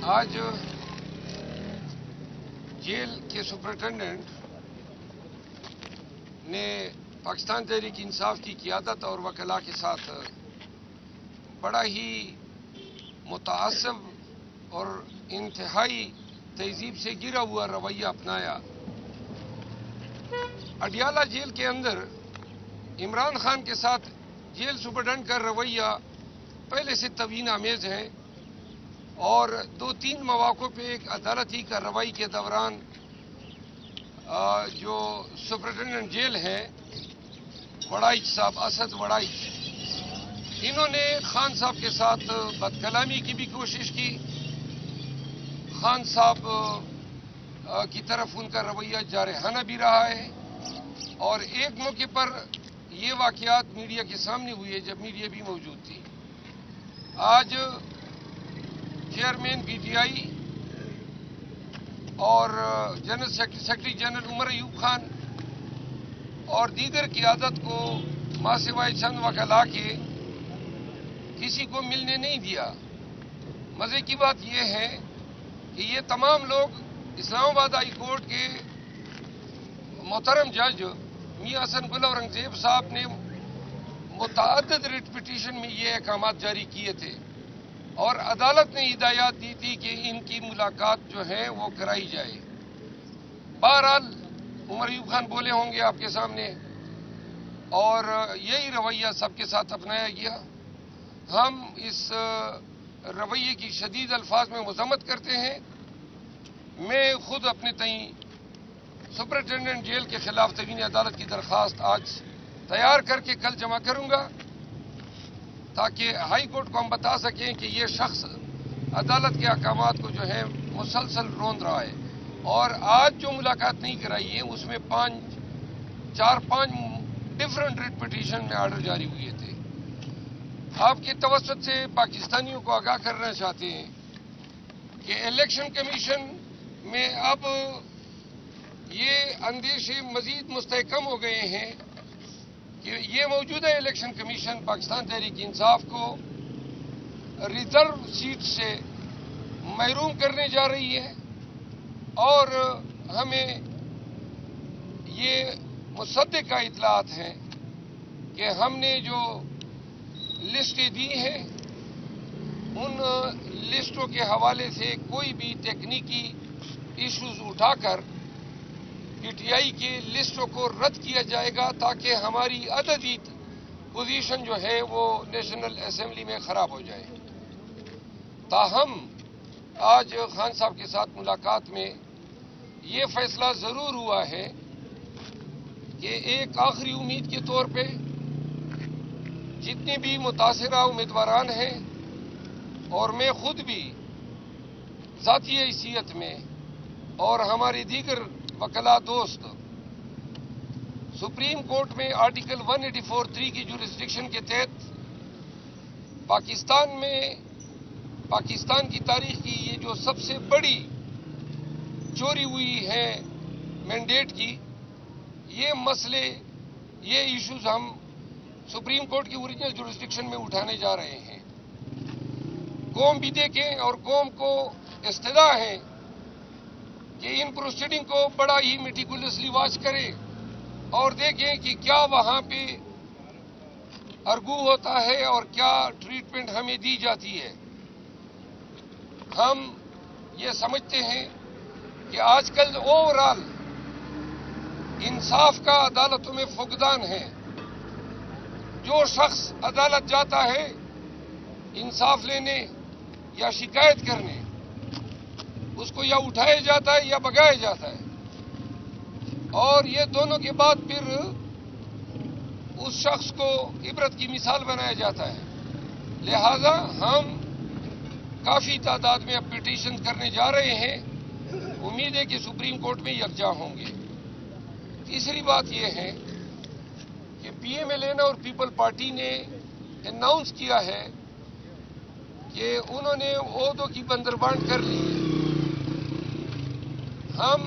آج جیل کے سپرنٹینڈنٹ نے پاکستان تحریک انصاف کی قیادت اور وکلاء کے ساتھ بڑا ہی متعصب اور انتہائی تہذیب سے گرا ہوا رویہ اپنایا۔ اڈیالہ جیل کے اندر عمران خان کے ساتھ جیل سپرنٹینڈنٹ کا رویہ پہلے سے توہین آمیز ہے، اور 2-3 مواقع پہ ایک عدالتی کارروائی کے دوران جو سپرنٹینڈنٹ جیل ہے وڑائچ صاحب، اسد وڑائچ، انہوں نے خان صاحب کے ساتھ بد کلامی کی بھی کوشش کی۔ خان صاحب کی طرف ان کا رویہ جارحانہ بھی رہا ہے، اور ایک موقع پر یہ واقعات میڈیا کے سامنے ہوئی ہے جب میڈیا بھی موجود تھی۔ آج چیئرمین پی ٹی آئی اور general secretary general Omar Ayub Khan اور دیگر قیادت کو ماں سوائے چند وکلاء کے کسی کو ملنے نہیں دیا۔ مزے کی بات یہ ہے کہ یہ تمام لوگ اسلام آباد ہائی کورٹ کے محترم جج میاں حسن گل اورنگزیب صاحب نے متعدد ریٹ پٹیشن میں یہ احکامات جاری کیے تھے، اور عدالت نے ہدایات دی تھی کہ ان کی ملاقات جو ہے وہ کرائی جائے۔ بہرحال عمر ایوب خان بولے ہوں گے آپ کے سامنے، اور یہی رویہ سب کے ساتھ اپنایا گیا۔ ہم اس رویے کی شدید الفاظ میں مذمت کرتے ہیں۔ میں خود اپنے تئیں سپرنٹینڈنٹ جیل کے خلاف توہین عدالت کی درخواست آج تیار کر کے کل جمع کروں گا، تاکہ ہائی کورٹ کو ہم بتا سکیں کہ یہ شخص عدالت کے احکامات کو جو ہے مسلسل روند رہا ہے، اور آج جو ملاقات نہیں کرائی ہے اس میں 4-5 ڈفرنٹ ریٹ پٹیشن میں آرڈر جاری ہوئے تھے۔ آپ کے توسط سے پاکستانیوں کو آگاہ کرنا چاہتے ہیں کہ الیکشن کمیشن میں اب یہ اندیشے مزید مستحکم ہو گئے ہیں کہ یہ موجودہ الیکشن کمیشن پاکستان تحریک انصاف کو ریزرو سیٹ سے محروم کرنے جا رہی ہے، اور ہمیں یہ مصدقہ اطلاعات ہیں کہ ہم نے جو لسٹیں دی ہیں ان لسٹوں کے حوالے سے کوئی بھی تکنیکی ایشوز اٹھا کر پی ٹی آئی کی لسٹوں کو رد کیا جائے گا، تاکہ ہماری عددی پوزیشن جو ہے وہ نیشنل اسمبلی میں خراب ہو جائے۔ تاہم آج خان صاحب کے ساتھ ملاقات میں یہ فیصلہ ضرور ہوا ہے کہ ایک آخری امید کے طور پہ جتنے بھی متاثرہ امیدواران ہیں، اور میں خود بھی ذاتی حیثیت میں اور ہمارے دیگر وکلاء دوست سپریم کورٹ میں آرٹیکل 184(3) کی جورسڈکشن کے تحت پاکستان کی تاریخ کی یہ جو سب سے بڑی چوری ہوئی ہے مینڈیٹ کی، یہ مسئلے، یہ ایشوز ہم سپریم کورٹ کی اوریجنل جورسڈکشن میں اٹھانے جا رہے ہیں۔ قوم بھی دیکھیں، اور قوم کو استدعا ہے کہ ان پروسیڈنگ کو بڑا ہی میٹیکولسلی واچ کرے اور دیکھیں کہ کیا وہاں پہ ارگو ہوتا ہے اور کیا ٹریٹمنٹ ہمیں دی جاتی ہے۔ ہم یہ سمجھتے ہیں کہ آج کل اوورآل انصاف کا عدالتوں میں فقدان ہے۔ جو شخص عدالت جاتا ہے انصاف لینے یا شکایت کرنے، اس کو یا اٹھایا جاتا ہے یا بھگایا جاتا ہے، اور یہ دونوں کے بعد پھر اس شخص کو عبرت کی مثال بنایا جاتا ہے۔ لہذا ہم کافی تعداد میں اب پٹیشن کرنے جا رہے ہیں، امید ہے کہ سپریم کورٹ میں یکجا ہوں گے۔ تیسری بات یہ ہے کہ پی ایم ایل این اور پیپل پارٹی نے اناؤنس کیا ہے کہ انہوں نے عہدوں کی بندربانٹ کر لی ہے۔ ہم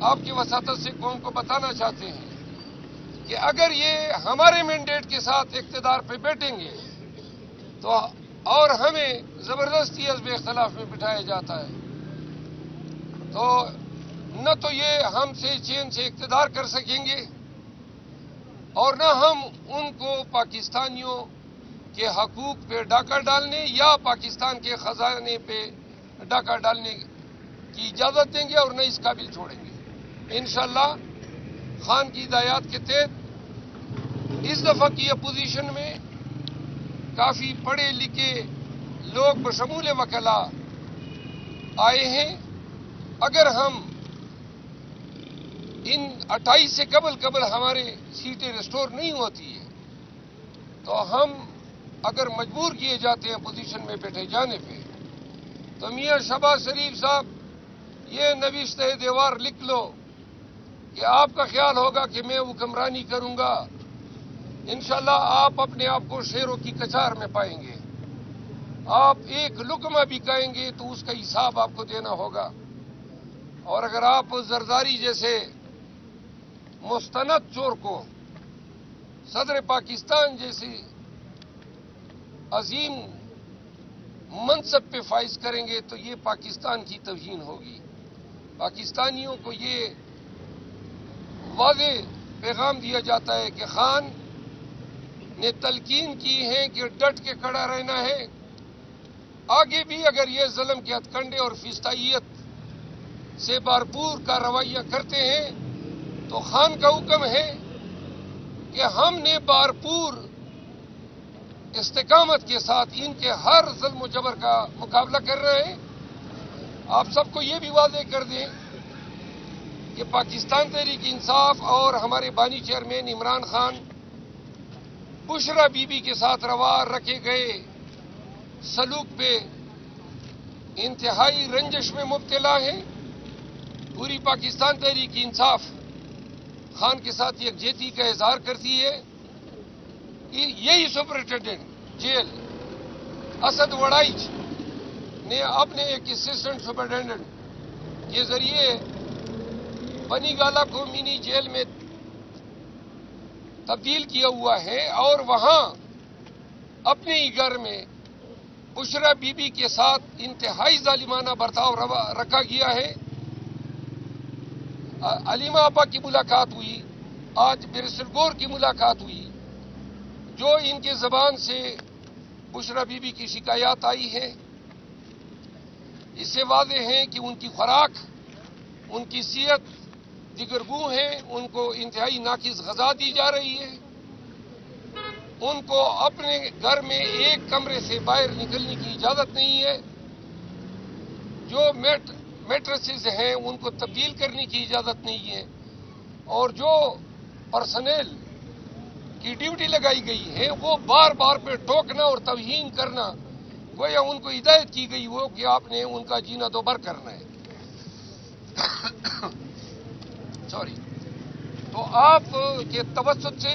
آپ کی وساطت سے قوم کو بتانا چاہتے ہیں کہ اگر یہ ہمارے مینڈیٹ کے ساتھ اقتدار پہ بیٹھیں گے تو اور ہمیں زبردستی حزب اختلاف میں بٹھایا جاتا ہے، تو نہ تو یہ ہم سے چین سے اقتدار کر سکیں گے اور نہ ہم ان کو پاکستانیوں کے حقوق پہ ڈاکہ ڈالنے یا پاکستان کے خزانے پہ ڈاکہ ڈالنے کی اجازت دیں گے اور نہ اس قابل چھوڑیں گے۔ انشاءاللہ خان کی ہدایات کے تحت اس دفعہ کی اپوزیشن میں کافی پڑھے لکھے لوگ بشمول وکلاء آئے ہیں۔ اگر ہم ان 28 سے قبل ہمارے سیٹیں ریسٹور نہیں ہوتی ہے تو ہم اگر مجبور کیے جاتے ہیں پوزیشن میں بیٹھے جانے پہ، تو میاں شہباز شریف صاحب یہ نوشتہ دیوار لکھ لو کہ آپ کا خیال ہوگا کہ میں حکمرانی کروں گا، انشاءاللہ آپ اپنے آپ کو شیروں کی کچار میں پائیں گے۔ آپ ایک لقمہ بھی کھائیں گے تو اس کا حساب آپ کو دینا ہوگا، اور اگر آپ زرداری جیسے مستند چور کو صدر پاکستان جیسی عظیم منصب پہ فائز کریں گے تو یہ پاکستان کی توہین ہوگی۔ پاکستانیوں کو یہ واضح پیغام دیا جاتا ہے کہ خان نے تلقین کی ہے کہ ڈٹ کے کھڑا رہنا ہے، آگے بھی اگر یہ ظلم کے ہتھ کنڈے اور فسطائیت سے بھرپور کارروائیاں کرتے ہیں تو خان کا حکم ہے کہ ہم نے بھرپور استقامت کے ساتھ ان کے ہر ظلم و جبر کا مقابلہ کرنا ہے۔ آپ سب کو یہ بھی واضح کر دیں کہ پاکستان تحریک انصاف اور ہمارے بانی chairman Imran Khan Bushra be be کے ساتھ روا رکھے گئے سلوک پہ انتہائی رنجش میں مبتلا ہیں۔ پوری پاکستان تحریک انصاف خان کے ساتھ یکجہتی کا اظہار کرتی ہے۔ یہی سپرنٹینڈنٹ جیل اسد وڑائچ نے اپنے ایک اسسٹنٹ سپرنٹینڈنٹ کے ذریعے بنی گالہ کو منی جیل میں تبدیل کیا ہوا ہے اور وہاں اپنے ہی گھر میں بشرا بی بی کے ساتھ انتہائی ظالمانہ برتاؤ رکھا گیا ہے۔ علیمہ آپا کی ملاقات ہوئی، آج بیرسٹر گور کی ملاقات ہوئی، جو ان کے زبان سے بشرا بی بی کی شکایات آئی ہے اس سے واضح ہے کہ ان کی خوراک، ان کی صحت دیگرگوں ہے، ان کو انتہائی ناقص غذا دی جا رہی ہے، ان کو اپنے گھر میں ایک کمرے سے باہر نکلنے کی اجازت نہیں ہے، جو میٹرسز ہیں ان کو تبدیل کرنے کی اجازت نہیں ہے، اور جو پرسنل کی ڈیوٹی لگائی گئی ہے وہ بار بار پہ ٹوکنا اور توہین کرنا، گویا ان کو ہدایت کی گئی ہو کہ آپ نے ان کا جینا دوبر کرنا ہے۔ سوری، تو آپ کے توسط سے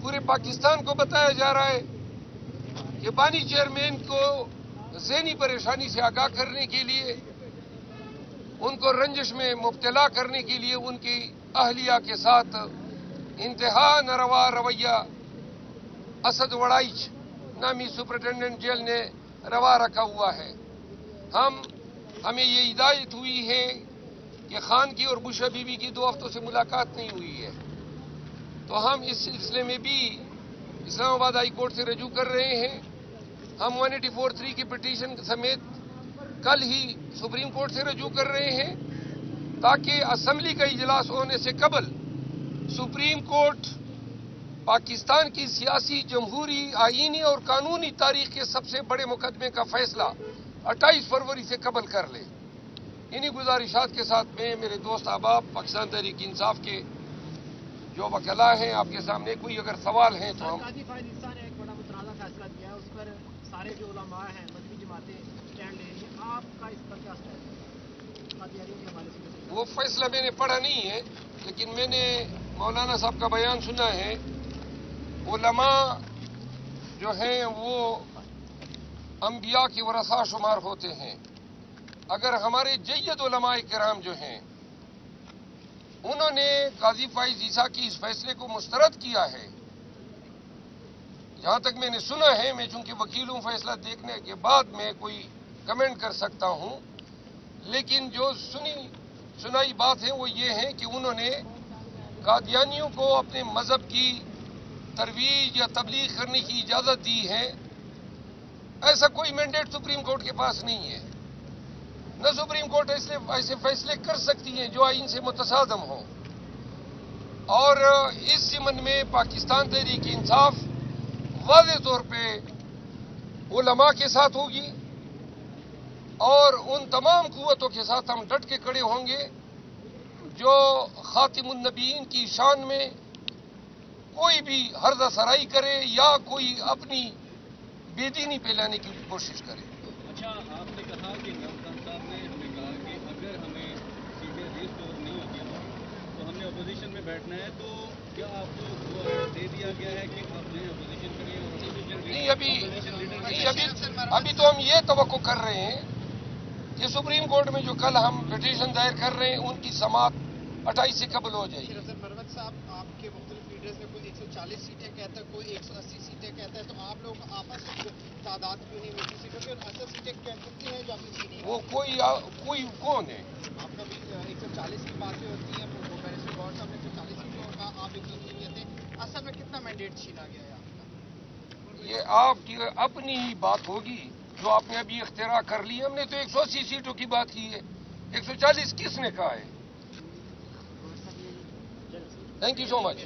پورے پاکستان کو بتایا جا رہا ہے کہ بانی چیئرمین کو ذہنی پریشانی سے آگاہ کرنے کے لیے، ان کو رنجش میں مبتلا کرنے کے لیے ان کی اہلیہ کے ساتھ انتہا ناروا رویہ اسد وڑائچ نامی سپرنٹینڈنٹ جیل نے روا رکھا ہوا ہے۔ ہمیں یہ ہدایت ہوئی ہے کہ خان کی اور بشرا بی بی کی 2 ہفتوں سے ملاقات نہیں ہوئی ہے، تو ہم اس سلسلے میں بھی اسلام آباد ہائی کورٹ سے رجوع کر رہے ہیں۔ ہم 1843 کی پٹیشن سمیت کل ہی سپریم کورٹ سے رجوع کر رہے ہیں تاکہ اسمبلی کا اجلاس ہونے سے قبل سپریم کورٹ پاکستان کی سیاسی، جمہوری، آئینی اور قانونی تاریخ کے سب سے بڑے مقدمے کا فیصلہ 28 فروری سے قبل کر لے۔ انہی گزارشات کے ساتھ میں میرے دوست احباب پاکستان تحریک انصاف کے جو وکلاء ہیں، آپ کے سامنے کوئی اگر سوال ہیں تو ہم قاضی فائز عیسیٰ نے ایک بڑا متنازع فیصلہ دیا ہے، اس پر سارے جو علماء ہیں، مذہبی جماعتیں اسٹینڈ لے رہی ہیں، آپ کا اس پر کیا اسٹینڈ ہے؟ قادیانیوں کے حوالے سے وہ فیصلہ میں نے پڑھا نہیں ہے، لیکن میں نے مولانا صاحب کا بیان سنا ہے۔ علماء جو ہیں وہ انبیاء کی ورثہ شمار ہوتے ہیں۔ اگر ہمارے جید علماء کرام جو ہیں انہوں نے قاضی فائز عیسیٰ کی اس فیصلے کو مسترد کیا ہے، جہاں تک میں نے سنا ہے، میں چونکہ وکیل ہوں، فیصلہ دیکھنے کے بعد میں کوئی کمنٹ کر سکتا ہوں، لیکن جو سنائی بات ہے وہ یہ ہے کہ انہوں نے قادیانیوں کو اپنے مذہب کی ترویج یا تبلیغ کرنے کی اجازت دی ہے۔ ایسا کوئی مینڈیٹ سپریم کورٹ کے پاس نہیں ہے، نہ سپریم کورٹ ایسے فیصلے کر سکتی ہیں جو آئین سے متصادم ہوں۔ اور اس ضمن میں پاکستان تحریک انصاف واضح طور پہ علماء کے ساتھ ہوگی اور ان تمام قوتوں کے ساتھ ہم ڈٹ کے کھڑے ہوں گے جو خاتم النبیین کی شان میں کوئی بھی ہردہ سرائی کرے یا کوئی اپنی بے دینی پھیلانے کی کوشش کرے۔ اچھا، آپ نے کہا کہ عمران خان صاحب نے ہمیں کہا کہ اگر ہمیں سیٹیں ریسٹور نہیں ہوتی تو ہم نے اپوزیشن میں بیٹھنا ہے، تو کیا آپ کو دے دیا گیا ہے کہ آپ جو ہے اپوزیشن کریں اور ابھی تو ہم یہ توقع کر رہے ہیں کہ سپریم کورٹ میں جو کل ہم پٹیشن دائر کر رہے ہیں ان کی سماعت 28 سے قبل ہو جائے گی۔ مروت صاحب، آپ کے مختلف لیڈرز میں کوئی 140 سیٹیں کہتا ہے، کوئی 180 سیٹیں کہتا ہے، تو آپ لوگ آپس میں تعداد کیوں نہیں ملتی سیٹوں کی؟ اور 80 سیٹیں کتنی ہیں جو اپنی سیٹیں وہ کوئی کون ہے؟ آپ کا بھی 140 کی باتیں ہوتی ہیں، بیرسٹر گور صاحب نے 140 سیٹوں کا، آپ 180 کہتے ہیں، اصل میں کتنا مینڈیٹ چھینا گیا ہے آپ کا؟ یہ آپ کی اپنی ہی بات ہوگی جو آپ نے ابھی اختراع کر لی۔ ہم نے تو 180 سیٹوں کی بات کی ہے، 140 کس نے کہا ہے؟ Thank you so much.